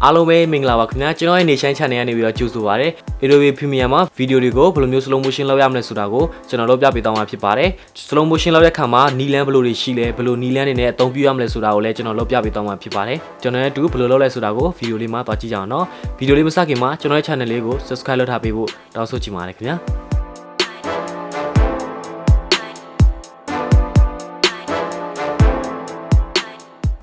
အားလုံးပဲမင်္ဂလာပါခင်ဗျာကျွန်တော်ရဲ့ Nation Channel ကနေပြီးတော့ကြိုဆိုပါရစေ Adobe Premiere မှာဗီဒီယိုတွေကိုဘယ်လိုမျိုး slow motion လုပ်ရမလဲဆိုတာကိုကျွန်တော်တို့ပြပေးသွားမှာဖြစ်ပါတယ် slow motion လုပ်တဲ့အခါမှာနီလန်းဘယ်လိုတွေရှိလဲဘယ်လိုနီလန်းတွေနဲ့အသုံးပြုရမလဲဆိုတာကိုလည်းကျွန်တော်တို့ပြပေးသွားမှာဖြစ်ပါတယ်ကျွန်တော်ရဲ့အတူဘယ်လိုလုပ်လဲဆိုတာကိုဗီဒီယိုလေးမှာသွားကြည့်ကြအောင်နော်ဗီဒီယိုလေးမစခင်မှာကျွန်တော်ရဲ့ channel လေးကို subscribe လုပ်ထားပေးဖို့တောင်းဆိုချင်ပါတယ်ခင်ဗျာ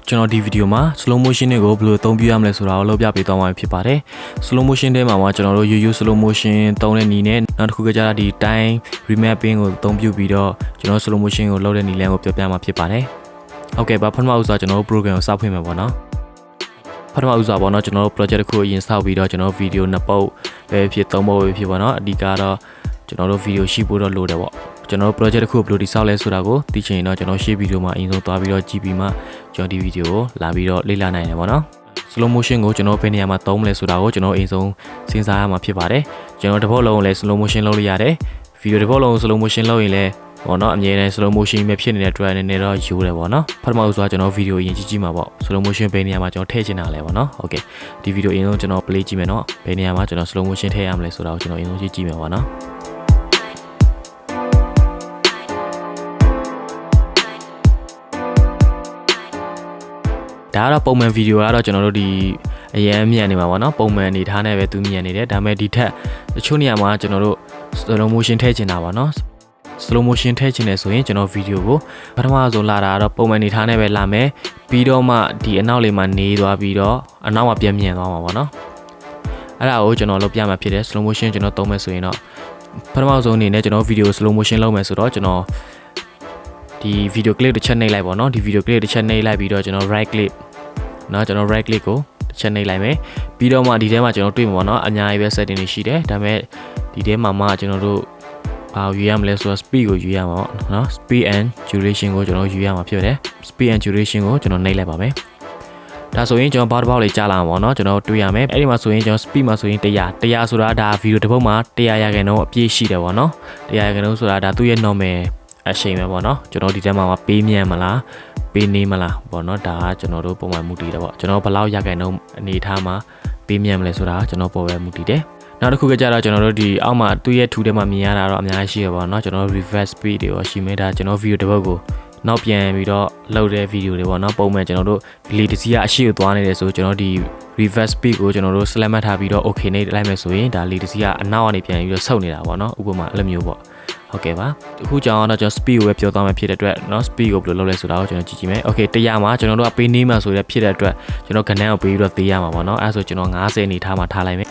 ကျွန်တော်ဒီဗီဒီယိုမှာ slow motion တွေကိုဘယ်လိုအသုံးပြုရမလဲဆိုတာကိုလုပ်ပြပေးသွားမှာဖြစ်ပါတယ် slow motion ထဲမှာကျွန်တော်တို့ slow motion သုံးတဲ့နည်းနဲ့နောက်တစ်ခုကကြတာဒီ time remapping ကိုအသုံးပြုပြီးတော့ကျွန်တော် slow motion ကိုလုပ်တဲ့နည်းလမ်းကိုပြောပြမှာဖြစ်ပါတယ်ဟုတ်ကဲ့ပါပထမဦးစွာကျွန်တော်တို့ program ကိုစဖွင့်မယ်ပေါ့နော်ပထမဦးစွာပေါ့နော်ကျွန်တော်တို့ project တစ်ခုကိုအရင်ဆောက်ပြီးတော့ကျွန်တော် video နှစ်ပုတ်ပဲဖြစ်သုံးပုတ်ပဲဖြစ်ပေါ့နော်အဓိကတော့ကျွန်တော်တို့ video ရှိဖို့တော့လိုတယ်ပေါ့ကျွန်တော်တို့ project တစ်ခုဘယ်လိုတည်ဆောက်လဲဆိုတာကိုသိချင်ရင်တော့ကျွန်တော်ရှေ့ဗီဒီယိုမှာအရင်ဆုံးသွားပြီးတော့ကြည့်ပြီးမှကျွန်တော်ဒီဗီဒီယိုကိုလာပြီးတော့လေ့လာနိုင်တယ်ပေါ့နော် slow motion ကိုကျွန်တော်ဘယ်နေရာမှာသုံးမလဲဆိုတာကိုကျွန်တော်အရင်ဆုံးစဉ်းစားရမှာဖြစ်ပါတယ်ကျွန်တော်တစ်ပုတ်လုံးကိုလည်း slow motion လုပ်လို့ရတယ်ဗီဒီယိုတစ်ပုတ်လုံးကို slow motion လုပ်ရင်လည်းပေါ့နော်အမြဲတမ်း slow motion ပဲဖြစ်နေတဲ့ track နဲ့တော့ယူတယ်ပေါ့နော်ပထမဦးစွာကျွန်တော်ဗီဒီယိုအရင်ကြည့်မှာပေါ့ slow motion ဘယ်နေရာမှာကျွန်တော်ထည့်ချင်တာလဲပေါ့နော်ဟုတ်ကဲ့ဒီဗီဒီယိုအရင်ဆုံးကျွန်တော် play ကြည့်မယ်နော်ဘယ်နေရာမှာကျွန်တော် slow motion ထည့်ရမလဲဆိုတာကိုကျွန်တော်အရင်ဆုံးကြည့်မယ်ပေါ့နော်ဒါကတော့ပုံမှန်ဗီဒီယိုကတော့ကျွန်တော်တို့ဒီအရင်မြန်နေမှာပေါ့နော်ပုံမှန်အနေထားနဲ့ပဲသူမြန်နေတယ်ဒါပေမဲ့ဒီထက်တချို့နေရာမှာကျွန်တော်တို့ slow motion ထည့်ချင်တာပေါ့နော် slow motion ထည့်ချင်တယ်ဆိုရင်ကျွန်တော်ဗီဒီယိုကိုပထမဆုံးလာတာကတော့ပုံမှန်အနေထားနဲ့ပဲလာမယ်ပြီးတော့မှဒီအနောက်လေးမှာနေသွားပြီးတော့အနောက်မှာပြန်မြန်သွားမှာပေါ့နော်အဲ့ဒါကိုကျွန်တော်လုပ်ပြမှာဖြစ်တယ် slow motion ကျွန်တော်သုံးမယ်ဆိုရင်တော့ပထမဆုံးအနေနဲ့ကျွန်တော်ဗီဒီယို slow motion လုပ်မယ်ဆိုတော့ကျွန်တော်ဒီ video clip တစ်ချက်နှိပ်လိုက်ပေါ့နော်ဒီ video clip တစ်ချက်နှိပ်လိုက်ပြီးတော့ကျွန်တော် right click เนาะကျွန်တော် right click ကိုတစ်ချက်နှိပ်လိုက်မယ်ပြီးတော့မှဒီထဲမှာကျွန်တော်တွေ့မှာပေါ့နော်အများကြီးပဲ setting တွေရှိတယ်ဒါပေမဲ့ဒီထဲမှာကျွန်တော်တို့ဘာယူရမလဲဆိုတော့ speed ကိုယူရမှာပေါ့เนาะ speed and duration ကိုကျွန်တော်ယူရမှာဖြစ်တယ် speed and duration ကိုကျွန်တော်နှိပ်လိုက်ပါမယ်ဒါဆိုရင်ကျွန်တော်ဘာတစ်ပေါက်လေးကြာလာမှာပေါ့နော်ကျွန်တော်တွေ့ရမယ်အဲ့ဒီမှာဆိုရင်ကျွန်တော် speed မှာဆိုရင်100ဆိုတာဒါဗီဒီယိုတစ်ပုတ်မှာ100ရာခိုင်နှုန်းအပြည့်ရှိတယ်ပေါ့နော်100ရာခိုင်နှုန်းဆိုတာဒါသူ့ရဲ့ normal အချိန်ပဲပေါ့နော်ကျွန်တော်ဒီထဲမှာပေးမြန်မလားပေးနေမလားပေါ့နော်ဒါကကျွန်တော်တို့ပုံမှန်မူတည်တယ်ပေါ့ကျွန်တော်ဘယ်လောက်ရခိုင်နှုန်းအနေထားမှာပေးမြန်မလဲဆိုတာကျွန်တော်ပေါ်ပဲမူတည်တယ်နောက်တစ်ခုကကြတော့ကျွန်တော်တို့ဒီအောက်မှာသူ့ရဲ့ထူထဲမှာမြင်ရတာတော့အများကြီးရှိရပါတော့เนาะကျွန်တော် reverse speed တွေရောရှိမယ်ဒါကျွန်တော် video တစ်ပုတ်ကိုနောက်ပြန်ပြီးတော့လုပ်တဲ့ video တွေပေါ့เนาะပုံမှန်ကျွန်တော်တို့ delay တစ်စီးကအရှိကိုသွားနေတယ်ဆိုကျွန်တော်ဒီ reverse speed ကိုကျွန်တော်တို့ select မှတ်ထားပြီးတော့ okay နေလိုက်မယ်ဆိုရင်ဒါ delay တစ်စီးကအနောက်ကနေပြန်ပြီးတော့ဆုတ်နေတာပေါ့เนาะဥပမာအဲ့လိုမျိုးပေါ့ဟုတ်ကဲ့ပါအခုကြောင်းတော့ကျွန်တော် speed ကိုပဲပြောသွားမှာဖြစ်တဲ့အတွက်เนาะ speed ကိုဘယ်လိုလုပ်လဲဆိုတာကိုကျွန်တော်ကြည့်ကြည့်မယ် okay 100မှာကျွန်တော်တို့ကပေးနေမှာဆိုတဲ့ဖြစ်တဲ့အတွက်ကျွန်တော်ခဏကိုပေးပြီးတော့သေးရမှာပေါ့เนาะအဲဆိုကျွန်တော်90အနေထားမှာထားလိုက်မယ်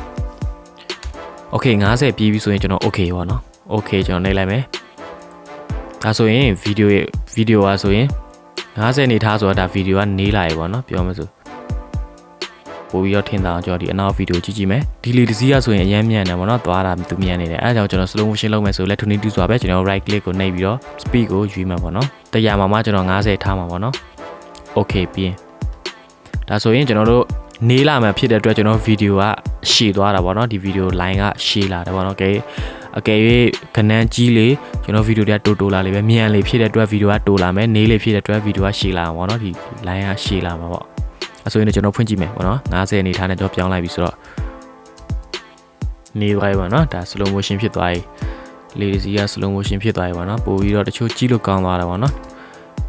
okay 90ပြီးပြီဆိုရင်ကျွန်တော် okay ပေါ့เนาะ okay ကျွန်တော်နှိပ်လိုက်မယ်ဒါဆိုရင်ဗီဒီယိုကဆိုရင်90အနေထားဆိုတာဒါဗီဒီယိုကနေလာရေပေါ့เนาะပြောမှဆိုပို့ပြီးတော့ထင်တာကျွန်တော်ဒီအနောက်ဗီဒီယိုကြည့်ကြည့်မယ်ဒီလေတစ်စီးရဆိုရင်အရင်မြန်တယ်ပေါ့နော်သွားတာသူမြန်နေတယ်အဲဒါကြောင့်ကျွန်တော် slow motion လုပ်မယ်ဆိုလက်ထူနေတူစွာပဲကျွန်တော် right click ကိုနှိပ်ပြီးတော့ speed ကိုယူမှာပေါ့နော်100မှာကျွန်တော်90ထားမှာပေါ့နော် okay ပြီးဒါဆိုရင်ကျွန်တော်တို့နေလာမှဖြစ်တဲ့အတွက်ကျွန်တော်ဗီဒီယိုကရှည်သွားတာပေါ့နော်ဒီဗီဒီယို line ကရှည်လာတယ်ပေါ့နော်အကယ်၍ခဏကြီးလေကျွန်တော်ဗီဒီယိုတွေကတိုးလာလေပဲမြန်လေဖြစ်တဲ့အတွက်ဗီဒီယိုကတိုးလာမယ်နေလေဖြစ်တဲ့အတွက်ဗီဒီယိုကရှည်လာမှာပေါ့နော်ဒီ line ကရှည်လာမှာပေါ့အဆိုရင်ကျွန်တော်ဖွင့်ကြည့်မယ်ပေါ့နော်90အနေထားနဲ့တော့ပြောင်းလိုက်ပြီဆိုတော့နေသွားပြီပေါ့နော်ဒါ slow motion ဖြစ်သွားပြီလေစီက slow motion ဖြစ်သွားပြီပေါ့နော်ပို့ပြီးတော့တချို့ကြည့်လို့ကောင်းသွားတာပေါ့နော်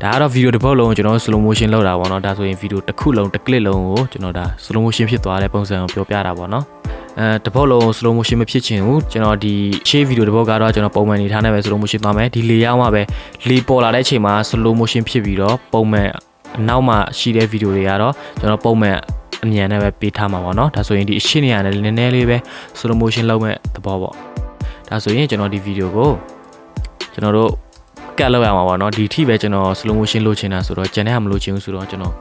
ဒါကတော့ဗီဒီယိုတစ်ပုတ်လုံးကိုကျွန်တော် slow motion လုပ်တာပေါ့နော်ဒါဆိုရင်ဗီဒီယိုတစ်ခုလုံးတစ် clip လုံးကိုကျွန်တော်ဒါ slow motion ဖြစ်သွားတဲ့ပုံစံကိုပြောပြတာပေါ့နော်တစ်ပုတ်လုံး slow motion မဖြစ်ချင်ဘူးကျွန်တော်ဒီရှေ့ဗီဒီယိုတစ်ပုတ်ကတော့ကျွန်တော်ပုံမှန်အနေထားနဲ့ပဲ slow motion သွားမယ်ဒီလေရောက်မှပဲလေပေါ်လာတဲ့အချိန်မှာ slow motion ဖြစ်ပြီးတော့ပုံမှန်နောက်မှာရှိတဲ့ဗီဒီယိုတွေကတော့ကျွန်တော်ပုံမှန်အမြန်နဲ့ပဲပေးထားမှာပေါ့နော်ဒါဆိုရင်ဒီအရှင်းနေရတယ်နည်းနည်းလေးပဲ slow motion လုပ်မဲ့သဘောပေါ့ဒါဆိုရင်ကျွန်တော်ဒီဗီဒီယိုကိုကျွန်တော်တို့ကတ်လောက်ရမှာပေါ့နော်ဒီထိပဲကျွန်တော် slow motion လုပ်ချင်တာဆိုတော့ကျန်တဲ့ဟာမလုပ်ချင်ဘူးဆိုတော့ကျွန်တော်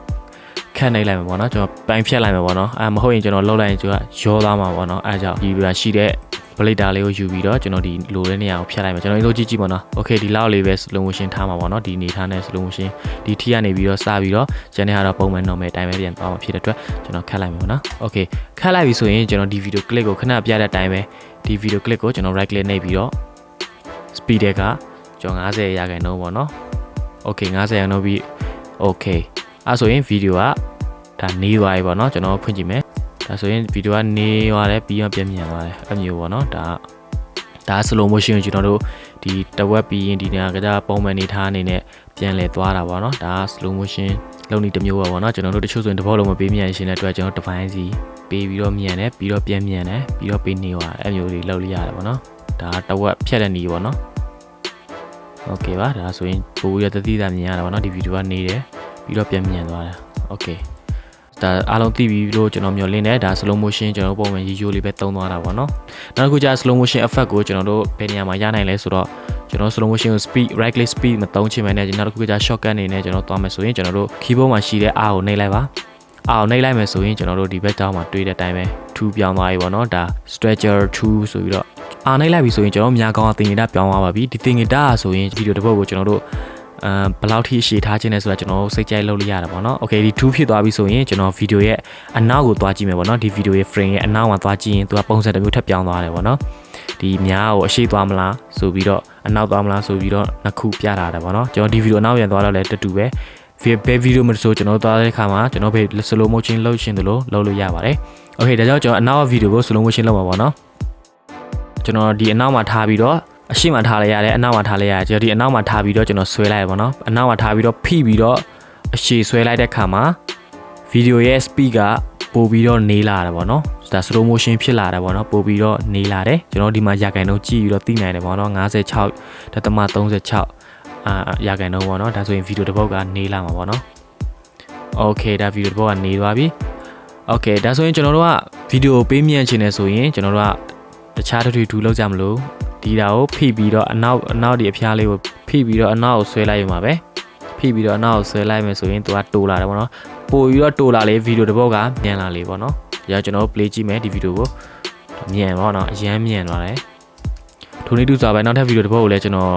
ခက်နေလိုက်မှာပေါ့နော်ကျွန်တော်ပိုင်းဖြတ်လိုက်မှာပေါ့နော်မဟုတ်ရင်ကျွန်တော်လောက်လိုက်ရင်ကျွန်တော်ရောသွားမှာပေါ့နော်အဲကြောင့်ဒီရှိတဲ့ပလိတာလေးကိုယူပြီးတော့ကျွန်တော်ဒီလိုတဲ့နေရာကိုဖြတ်လိုက်မှာကျွန်တော်တို့ကြည့်ပေါ့နော် okay ဒီလောက်လေးပဲ slow motion ထားမှာပေါ့နော်ဒီနေထားနဲ့ slow motion ဒီထိကနေပြီးတော့စပြီးတော့ကျန်တဲ့ဟာတော့ပုံမှန် normal အတိုင်းပဲပြန်သွားမှာဖြစ်တဲ့အတွက်ကျွန်တော်ခတ်လိုက်မယ်ပေါ့နော် okay ခတ်လိုက်ပြီဆိုရင်ကျွန်တော်ဒီ video clip ကိုခဏပြတဲ့အတိုင်းပဲဒီ video clip ကိုကျွန်တော် right click နှိပ်ပြီးတော့ speed ကကျွန်တော်90ရာခိုင်နှုန်းပေါ့နော် okay 90ရာခိုင်နှုန်းပြီး okay အဲဆိုရင် video ကဒါနေသွားပြီပေါ့နော်ကျွန်တော်ဖွင့်ကြည့်မယ် ဒါဆိုရင်ဗီဒီယိုကနေသွားတယ်ပြီးတော့ပြန်မြန်သွားတယ်အဲ့မျိုးပေါ့နော်ဒါ slow motion ကိုကျွန်တော်တို့ဒီတဝက်ပြီးရင်ဒီနေရာကကြပုံမှန်နေထားအနေနဲ့ပြန်လည်သွားတာပေါ့နော်ဒါ slow motion လုံးနေတစ်မျိုးပါပေါ့နော်ကျွန်တော်တို့တချို့ဆိုရင်တဘောလုံးမပေးမြန်ရှင်တဲ့အတွက်ကျွန်တော် device စီပေးပြီးတော့မြန်တယ်ပြီးတော့ပြန်မြန်တယ်ပြီးတော့ပေးနေသွားတယ်အဲ့မျိုးတွေလုပ်လို့ရတယ်ပေါ့နော်ဒါတဝက်ဖြတ်တဲ့နေပေါ့နော်โอเคပါဒါဆိုရင်ပိုပြီးတော့တတိယမြင်ရတာပေါ့နော်ဒီဗီဒီယိုကနေတယ်ပြီးတော့ပြန်မြန်သွားတယ်โอเคဒါအားလုံးသိပြီလို့ကျွန်တော်မျှော်လင့်တယ်ဒါ slow motion ကျွန်တော်ပုံမှန်ရိုးလေးပဲသုံးသွားတာပေါ့နော်နောက်တစ်ခုကျ slow motion effect ကိုကျွန်တော်တို့ဘယ်နေရာမှာရနိုင်လဲဆိုတော့ကျွန်တော် slow motion ကို speed right click speed မသုံးချင်မှနဲ့နောက်တစ်ခုကျ shortcut အနေနဲ့ကျွန်တော်သွားမယ်ဆိုရင်ကျွန်တော်တို့ keyboard မှာရှိတဲ့ R ကိုနှိပ်လိုက်ပါR ကိုနှိပ်လိုက်မယ်ဆိုရင်ကျွန်တော်တို့ဒီဘက်တောင်းမှာတွေ့တဲ့အတိုင်းပဲ2ပြောင်းသွားပြီပေါ့နော်ဒါ stretcher 2ဆိုပြီးတော့R နှိပ်လိုက်ပြီဆိုရင်ကျွန်တော်များကောင်းအသင်္ကေတပြောင်းသွားပါပြီဒီသင်္ကေတဆိုရင်ဗီဒီယိုတစ်ပုဒ်ကိုကျွန်တော်တို့ဘယ်လောက်ထိရှည်ထားခြင်းလဲဆိုတာကျွန်တော်စိတ်ကြိုက်လုပ်လို့ရတာပေါ့နော်โอเคဒီ2ဖြစ်သွားပြီဆိုရင်ကျွန်တော်ဗီဒီယိုရဲ့အနောက်ကိုသွားကြည့်မယ်ပေါ့နော်ဒီဗီဒီယိုရဲ့ frame ရဲ့အနောက်မှာသွားကြည့်ရင်သူကပုံစံတစ်မျိုးထပ်ပြောင်းသွားတယ်ပေါ့နော်ဒီများကိုအရှိသွားမလားဆိုပြီးတော့အနောက်သွားမလားဆိုပြီးတော့နှစ်ခုပြတာတယ်ပေါ့နော်ကျွန်တော်ဒီဗီဒီယိုအနောက်ပြန်သွားတော့လည်းတူပဲဘယ်ဗီဒီယိုမှာဆိုကျွန်တော်သွားတဲ့အခါမှာကျွန်တော်ဘယ် slow motion လုပ်ရှင်တယ်လို့လုပ်လို့ရပါတယ်โอเคဒါကြောင့်ကျွန်တော်အနောက်ဗီဒီယိုကို slow motion လုပ်မှာပေါ့နော်ကျွန်တော်ဒီအနောက်မှာထားပြီးတော့အရှိမထားလိုက်ရတယ်အနောက်မှာထားလိုက်ရတယ်ကျွန်တော်ဒီအနောက်မှာထားပြီးတော့ကျွန်တော်ဆွဲလိုက်ရပါတော့အနောက်မှာထားပြီးတော့ဖိပြီးတော့အရှိဆွဲလိုက်တဲ့ခါမှာဗီဒီယိုရဲ့ speed ကပိုပြီးတော့နေလာတယ်ပေါ့နော်ဒါ slow motion ဖြစ်လာတယ်ပေါ့နော်ပိုပြီးတော့နေလာတယ်ကျွန်တော်ဒီမှာရာခိုင်နှုန်းကြည့်ပြီးတော့သိနိုင်တယ်ပေါ့နော်56.36ရာခိုင်နှုန်းပေါ့နော်ဒါဆိုရင်ဗီဒီယိုတစ်ပုဒ်ကနေလာမှာပေါ့နော်โอเคဒါဗီဒီယိုတစ်ပုဒ်ကနေသွားပြီโอเคဒါဆိုရင်ကျွန်တော်တို့ကဗီဒီယိုပေးမြန်ချင်တယ်ဆိုရင်ကျွန်တော်တို့ကတခြားတူလောက်ကြမလို့ဒီတာကိုဖိပြီးတော့အနောက်ဒီအဖျားလေးကိုဖိပြီးတော့အနောက်ကိုဆွဲလိုက်ရမှာပဲဖိပြီးတော့အနောက်ကိုဆွဲလိုက်မယ်ဆိုရင်သူကတိုးလာတယ်ပေါ့နော်ပို့ပြီးတော့တိုးလာလေဗီဒီယိုတစ်ပုဒ်ကမြန်လာလေပေါ့နော်ဒါကျွန်တော် play ကြည့်မယ်ဒီဗီဒီယိုကိုမြန်ပေါ့နော်အရန်မြန်သွားတယ်ထိုနည်းတူစွာပဲနောက်ထပ်ဗီဒီယိုတစ်ပုဒ်ကိုလည်းကျွန်တော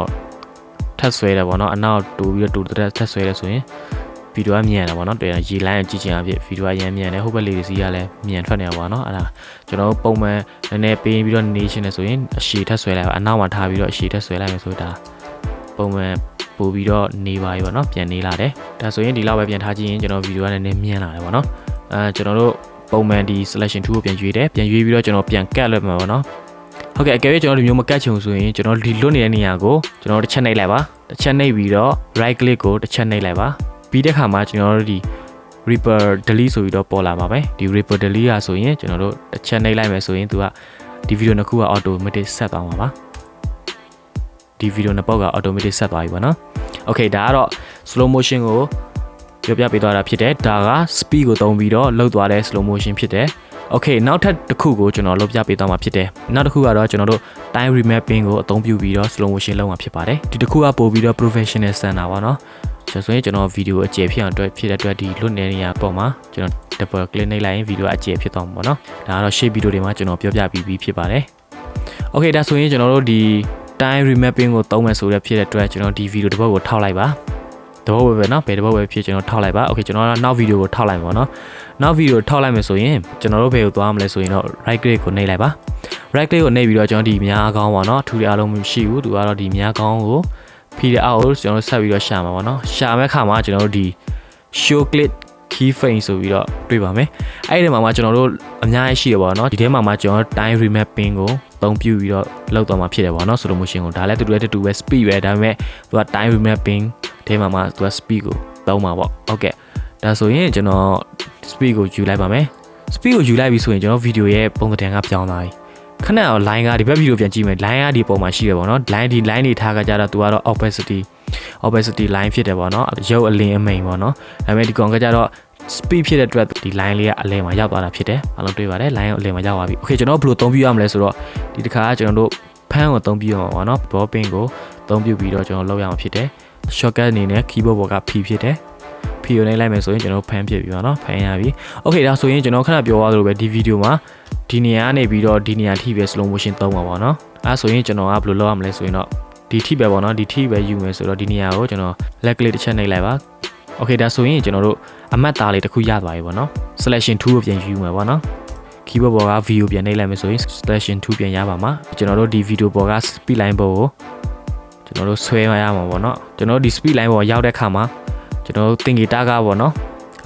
်ထပ်ဆွဲတယ်ပေါ့နော်အနောက်တိုးပြီးတော့တိုးထပ်ဆွဲတယ်ဆိုရင်ဗီဒီယိုကမြန်တယ်ပေါ့နော်တွေ့ရရေလိုင်းကိုကြည့်ချင်အဖြစ်ဗီဒီယိုကရမ်းမြန်တယ်ဟိုဘက်လေးစီကလည်းမြန်ထွက်နေတာပေါ့နော်အဲ့ဒါကျွန်တော်ပုံမှန်နည်းနည်းပေးပြီးတော့နေရှင်နေဆိုရင်အရှည်ထက်ဆွဲလိုက်ပါအနောက်မှာထားပြီးတော့အရှည်ထက်ဆွဲလိုက်မယ်ဆိုတာပုံမှန်ပို့ပြီးတော့နေပါပြီပေါ့နော်ပြန်နေလာတယ်ဒါဆိုရင်ဒီလောက်ပဲပြန်ထားကြည့်ရင်ကျွန်တော်ဗီဒီယိုကလည်းနည်းမြန်လာတယ်ပေါ့နော်ကျွန်တော်တို့ပုံမှန်ဒီ selection tool ကိုပြန်ရွေးတယ်ပြန်ရွေးပြီးတော့ကျွန်တော်ပြန်ကတ်လိုက်မှာပေါ့နော်ဟုတ်ကဲ့အကယ်၍ကျွန်တော်ဒီမျိုးမကတ်ချင်ဆိုရင်ကျွန်တော်ဒီလွတ်နေတဲ့နေရာကိုကျွန်တော်တစ်ချက်နှိပ်လိုက်ပါတစ်ချက်နှိပ်ပြီးတော့ right click ကိုတစ်ချက်နှိပ်လိုက်ပါပြီးတဲ့ခါမှာကျွန်တော်တို့ဒီ Reaper delete ဆိုပြီးတော့ပေါ်လာမှာပဲဒီ Reaper delete ရဆိုရင်ကျွန်တော်တို့တစ်ချက်နှိပ်လိုက်မယ်ဆိုရင်သူကဒီဗီဒီယိုနှစ်ခုက automatic ဆက်သွားမှာပါဒီဗီဒီယိုနှစ်ပုဒ်က automatic ဆက်သွားပြီပေါ့နော် Okay ဒါကတော့ slow motion ကိုပြောပြပေးသွားတာဖြစ်တယ်ဒါက speed ကိုသုံးပြီးတော့လှုပ်သွားတဲ့ slow motion ဖြစ်တယ်Okay နောက်ထပ်တစ်ခုကိုကျွန်တော်လုပ်ပြပေးသွားမှာဖြစ်တယ်နောက်တစ်ခုကတော့ကျွန်တော်တို့ time remapping ကိုအသုံးပြုပြီးတော့ slow motion လုပ်မှာဖြစ်ပါတယ်ဒီတစ်ခုကပို့ပြီးတော့ professional standard ပါနော်ဆိုရင်ကျွန်တော်ဗီဒီယိုအကျယ်ဖြစ်အောင်ဖြစ်တဲ့အတွက်ဒီလွတ်နေနေရပေါ့မှာကျွန်တော် double click နှိပ်လိုက်ရင်ဗီဒီယိုအကျယ်ဖြစ်သွားမှာပေါ့နော်ဒါကတော့ shape ဗီဒီယိုတွေမှာကျွန်တော်ပြောပြပြီးဖြစ်ပါတယ် Okay ဒါဆိုရင်ကျွန်တော်တို့ဒီ time remapping ကိုသုံးမယ်ဆိုတဲ့ဖြစ်တဲ့အတွက်ကျွန်တော်ဒီဗီဒီယိုတစ်ပုဒ်ကိုထောက်လိုက်ပါတပုတ်ပဲเนาะဘယ်တပုတ်ပဲဖြစ်ကျွန်တော်ထောက်လိုက်ပါ Okay ကျွန်တော်ကနောက်ဗီဒီယိုကိုထောက်လိုက်ပါเนาะနောက်ဗီဒီယိုထောက်လိုက်မယ်ဆိုရင်ကျွန်တော်တို့ဘယ်ကိုသွားမလဲဆိုရင်တော့ right click ကိုနှိပ်လိုက်ပါ right click ကိုနှိပ်ပြီးတော့ကျွန်တော်ဒီများကောင်းပါเนาะထူတဲ့အားလုံးမရှိဘူးသူကတော့ဒီများကောင်းကိုဖိတဲ့အောက်ကိုကျွန်တော်ဆက်ပြီးတော့ရှာမှာပါเนาะရှာမဲ့ခါမှာကျွန်တော်တို့ဒီ show clip keyframe ဆိုပြီးတော့တွေ့ပါမယ်အဲ့ဒီမှာကျွန်တော်တို့အများကြီးရှိရပါတော့เนาะဒီထဲမှာကျွန်တော် time remapping ကိုအသုံးပြုပြီးတော့လောက်တော့မှာဖြစ်တယ်ပေါ့เนาะ slow motion ကိုဒါလည်းတူပဲ speed ပဲဒါပေမဲ့သူက time remapping ထဲမှာသူက speed ကိုသုံးမှာပေါ့ဟုတ်ကဲ့ဒါဆိုရင်ကျွန်တော် speed ကိုယူလိုက်ပါမယ် speed ကိုယူလိုက်ပြီဆိုရင်ကျွန်တော်ဗီဒီယိုရဲ့ပုံသဏ္ဍာန်ကပြောင်းသွားပြီခဏတော့ line ကဒီဘက်ဗီဒီယိုပြန်ကြည့်မယ် line ကဒီပုံမှာရှိတယ်ပေါ့နော် line ဒီ line တွေထားကြတော့သူကတော့ opacity line ဖြစ်တယ်ပေါ့နော်ရုပ်အလင်းအမိန်ပေါ့နော်ဒါပေမဲ့ဒီကောင်ကကြတော့ speed ဖြစ်တဲ့အတွက်ဒီ line လေးကအလယ်မှာရောက်သွားတာဖြစ်တယ်အားလုံးတွေ့ပါတယ် line ကိုအလယ်မှာရောက်သွားပြီ Okay ကျွန်တော်ဘယ်လိုအသုံးပြုရမလဲဆိုတော့ဒီတစ်ခါကျွန်တော်တို့ဖန်းကိုအသုံးပြုရမှာပေါ့နော် ball pin ကိုအသုံးပြုပြီးတော့ကျွန်တော်လုပ်ရမှာဖြစ်တယ် shortcut အနေနဲ့ keyboard ပေါ်က P ဖြစ်တယ် P ကိုနှိပ်လိုက်မယ်ဆိုရင်ကျွန်တော်ဖန်းဖြစ်ပြီပေါ့နော်ဖန်းရပြီ Okay ဒါဆိုရင်ကျွန်တော်ခဏပြောသွားသလိုပဲဒီဗီဒီယိုမှာဒီနေရာကနေပြီးတော့ဒီနေရာထိပဲ slow motion သုံးပါပေါ့နော်အဲဆိုရင်ကျွန်တော်ကဘယ်လိုလုပ်ရမလဲဆိုရင်တော့ဒီထိပဲပေါ့နော်ဒီထိပဲယူမယ်ဆိုတော့ဒီနေရာကိုကျွန်တော် left click တစ်ချက်နှိပ်လိုက်ပါ Okay ဒါဆိုရင်ကျွန်တော်တို့အမှတ်သားလေးတစ်ခုရသွားပြီပေါ့နော် selection tool ကိုပြန်ယူမယ်ပေါ့နော် keyboard ပေါ်က view ပြန်နှိပ်လိုက်မယ်ဆိုရင် selection tool ပြန်ရပါမှာကျွန်တော်တို့ဒီ video ပေါ်က speed line ပေါ်ကိုကျွန်တော်တို့ဆွဲရမှာပေါ့နော်ကျွန်တော်တို့ဒီ speed line ပေါ်ရောက်တဲ့ခါမှာကျွန်တော်တို့သင်္ကေတကပေါ့နော်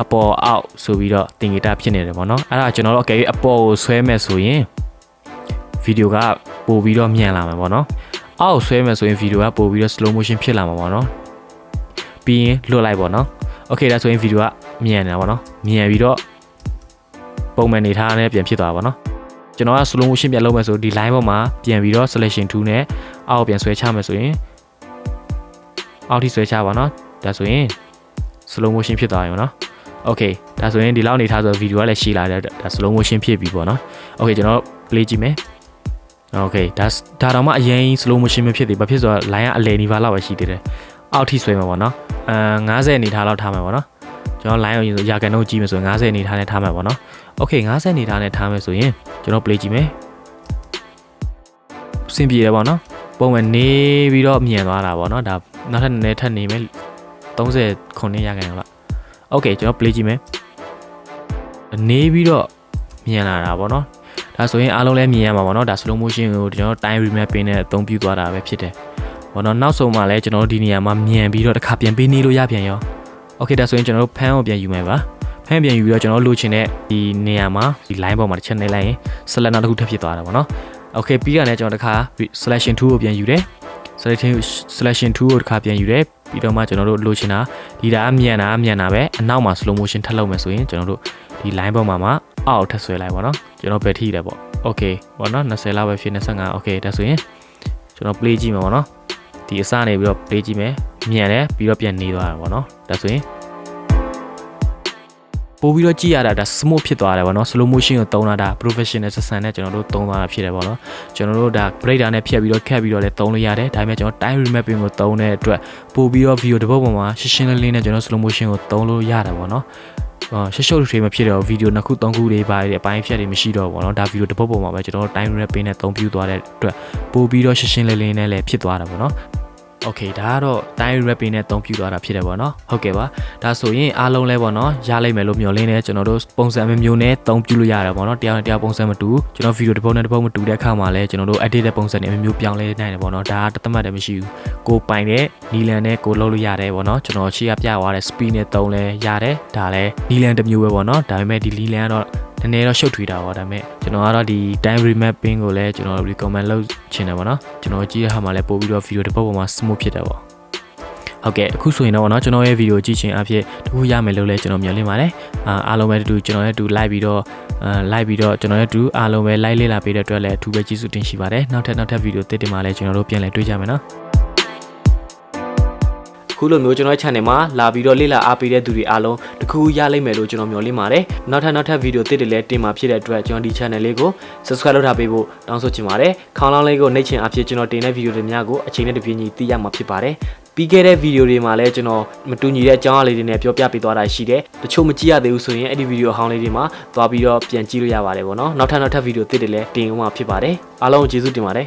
အပေါ်အောက်ဆိုပြီးတော့တင်ဂီတာဖြစ်နေတယ်ပေါ့နော်အဲ့ဒါကျွန်တော်တို့အကယ်၍အပေါ်ကိုဆွဲမဲ့ဆိုရင်ဗီဒီယိုကပို့ပြီးတော့မြန်လာမှာပေါ့နော်အောက်ဆွဲမဲ့ဆိုရင်ဗီဒီယိုကပို့ပြီးတော့ slow motion ဖြစ်လာမှာပေါ့နော်ပြီးရင်လွတ်လိုက်ပေါ့နော်โอเคဒါဆိုရင်ဗီဒီယိုကမြန်နေတာပေါ့နော်မြန်ပြီးတော့ပုံမှန်နေထားနဲ့ပြန်ဖြစ်သွားပါပေါ့နော်ကျွန်တော်က slow motion ပြန်လုပ်မယ်ဆိုဒီ line ပေါ်မှာပြန်ပြီးတော့ selection tool နဲ့အောက်ပြန်ဆွဲချမယ်ဆိုရင်အောက်ထိဆွဲချပါနော်ဒါဆိုရင် slow motion ဖြစ်သွားပြီပေါ့နော်โอเคဒါဆိုရင်ဒီလောက်နေထားဆိုဗီဒီယိုကလည်းရှည်လာတယ်ဒါ slow motion ဖြစ်ပြီပေါ့နော်โอเคကျွန်တော် play ကြည့်မယ်โอเคဒါတော့မှအရင် slow motion မဖြစ်သေးဘာဖြစ်ဆိုတော့ line ကအလယ်နီးပါးလောက်ပဲရှိသေးတယ်အောက်ထိဆွဲမှာပေါ့နော်90အနေထားလောက်ထားမှာပေါ့နော်ကျွန်တော် line ကိုရာခိုင်နှုန်းကြည့်မယ်ဆိုရင်90အနေထားနဲ့ထားမှာပေါ့နော်โอเค90အနေထားနဲ့ထားမယ်ဆိုရင်ကျွန်တော် play ကြည့်မယ်စင်ပြေတယ်ပေါ့နော်ပုံမှန်နေပြီးတော့မြန်သွားတာပေါ့နော်ဒါနောက်ထပ်နည်းနည်းထပ်နေမယ်39ရာခိုင်နှုန်းလောက်โอเคကျွန်တော် play ကြည့်မယ်နေပြီးတော့မြန်လာတာပေါ့နော်ဒါဆိုရင်အားလုံးလည်းမြင်ရမှာပေါ့နော်ဒါ slow motion ကိုကျွန်တော် time remapping နဲ့အသုံးပြုသွားတာပဲဖြစ်တယ်ပေါ့နော်နောက်ဆုံးမှလည်းကျွန်တော်ဒီနေရာမှာမြန်ပြီးတော့တစ်ခါပြန်ပေးနေလို့ရပြန်ရောโอเคဒါဆိုရင်ကျွန်တော်ဖမ်းကိုပြန်ယူမယ်ပါဖမ်းပြန်ယူပြီးတော့ကျွန်တော်လိုချင်တဲ့ဒီနေရာမှာဒီ line ပေါ်မှာတစ်ချက်နေလိုက်ရင် select နောက်တစ်ခုထပ်ဖြစ်သွားတာပေါ့နော်โอเคပြီးတော့လည်းကျွန်တော်တစ်ခါ selection tool ကိုပြန်ယူတယ် selection tool ကိုတစ်ခါပြန်ယူတယ်ပြီးတော့မှကျွန်တော်တို့လိုချင်တာဒီဒါမြန်တာပဲအနောက်မှာ slow motion ထပ်လုပ်မယ်ဆိုရင်ကျွန်တော်တို့ဒီ line ပေါ်မှာအောက်ထပ်ဆွဲလိုက်ပါတော့ကျွန်တော်ပဲထိတယ်ပေါ့โอเคပေါ့နော်20လောက်ပဲဖြစ်25โอเคဒါဆိုရင်ကျွန်တော် play ကြည့်မှာပေါ့နော်ဒီအစနေပြီးတော့ play ကြည့်မယ်မြန်တယ်ပြီးတော့ပြန်နေသွားတာပေါ့နော်ဒါဆိုရင်ပို့ပြီးတော့ကြည့်ရတာဒါ smooth ဖြစ်သွားတယ်ပေါ့နော် slow motion ကိုသုံးတာဒါ professional ဆက်ဆံနဲ့ကျွန်တော်တို့သုံးသွားတာဖြစ်တယ်ပေါ့နော်ကျွန်တော်တို့ဒါ breaker နဲ့ဖြတ်ပြီးတော့ခက်ပြီးတော့လည်းသုံးလို့ရတယ်ဒါပေမဲ့ကျွန်တော် time remapping ကိုသုံးတဲ့အတွက်ပို့ပြီးတော့ video တစ်ပုဒ်ပေါ်မှာရှင်းရှင်းလင်းလင်းနဲ့ကျွန်တော် slow motion ကိုသုံးလို့ရတယ်ပေါ့နော်ရှုပ်ထွေးမဖြစ်တော့ဗီဒီယို2ခု3ခုတွေပါတဲ့အပိုင်းဖြတ်တွေမရှိတော့ဘူးပေါ့နော်ဒါဗီဒီယိုတစ်ပုဒ်ပေါ်မှာပဲကျွန်တော် time remapping နဲ့သုံးပြုသွားတဲ့အတွက်ပို့ပြီးတော့ရှင်းရှင်းလင်းလင်းနဲ့လည်းဖြစ်သွားတာပေါ့နော်โอเคဒါကတော့ time remapping နဲ့သုံးပြုသွားတာဖြစ်တယ်ပေါ့နော်ဟုတ်ကဲ့ပါဒါဆိုရင်အားလုံးလဲပေါ့နော်ရလိမ့်မယ်လို့မျှော်လင့်နေကျွန်တော်တို့ပုံစံမျိုးနဲ့သုံးပြုလို့ရတယ်ပေါ့နော်တရားနဲ့တရားပုံစံမတူကျွန်တော်ဗီဒီယိုတစ်ပုဒ်နဲ့တစ်ပုဒ်မတူတဲ့အခါမှာလဲကျွန်တော်တို့ edit တဲ့ပုံစံတွေမျိုးပြောင်းလဲနိုင်တယ်ပေါ့နော်ဒါကတသက်မှတ်တယ်မရှိဘူးကိုပိုင်တဲ့နီလန်နဲ့ကိုလုပ်လို့ရတယ်ပေါ့နော်ကျွန်တော်ရှေ့ကပြသွားတဲ့ speed နဲ့သုံးလဲရတယ်ဒါလည်းနီလန်တစ်မျိုးပဲပေါ့နော်ဒါပေမဲ့ဒီနီလန်ကတော့နည်းနည်းတော့ရှုပ်ထွေးတာပေါ့ဒါပေမဲ့ကျွန်တော်ကတော့ဒီ time remapping ကိုလည်းကျွန်တော် recommend လုပ်ချင်တယ်ပေါ့နော်ကျွန်တော်ကြည့်ရတဲ့အခါမှာလဲပို့ပြီးတော့ဗီဒီယိုတစ်ပုဒ်ပေါ်မှာ smooth ဖြစ်တယ်ပေါ့ဟုတ်ကဲ့အခုဆိုရင်တော့เนาะကျွန်တော်ရဲ့ဗီဒီယိုကြည့်ခြင်းအဖြစ်တခုရမယ်လို့လည်းကျွန်တော်မျှော်လင့်ပါတယ်အားလုံးပဲတူကျွန်တော်ရဲ့တူ like ပြီးတော့ကျွန်တော်ရဲ့တူအားလုံးပဲ like လေးလာပေးတဲ့အတွက်လည်းအထူးပဲကျေးဇူးတင်ရှိပါတယ်နောက်ထပ်ဗီဒီယိုသစ်တွေမှာလည်းကျွန်တော်တို့ပြန်လည်တွေ့ကြမယ်နော်ခုလိုမျိုးကျွန်တော်ရဲ့ channel မှာလာပြီးတော့လေ့လာအားပေးတဲ့သူတွေအားလုံးတခုရလိမ့်မယ်လို့ကျွန်တော်မျှော်လင့်ပါတယ်နောက်ထပ်ဗီဒီယိုသစ်တွေလည်းတင်မှာဖြစ်တဲ့အတွက်ကျွန်တော်ဒီ channel လေးကို subscribe လုပ်ထားပေးဖို့တောင်းဆိုချင်ပါတယ်ခေါင်းလောင်းလေးကိုနှိပ်ချင်အဖြစ်ကျွန်တော်တင်တဲ့ဗီဒီယိုတွေများကိုအချိန်နဲ့တပြေးညီသိရမှာဖြစ်ပါတယ်ပြီးခဲ့တဲ့ဗီဒီယိုတွေမှာလည်းကျွန်တော်မတူညီတဲ့အကြောင်းအရာလေးတွေနဲ့ပြောပြပေးသွားတာရှိတယ်တချို့မကြည့်ရသေးဘူးဆိုရင်အဲ့ဒီဗီဒီယိုဟောင်းလေးတွေမှာသွားပြီးတော့ပြန်ကြည့်လို့ရပါတယ်ပေါ့နော်နောက်ထပ်ဗီဒီယိုသစ်တွေလည်းတင်ဦးမှာဖြစ်ပါတယ်အားလုံးကျေးဇူးတင်ပါတယ်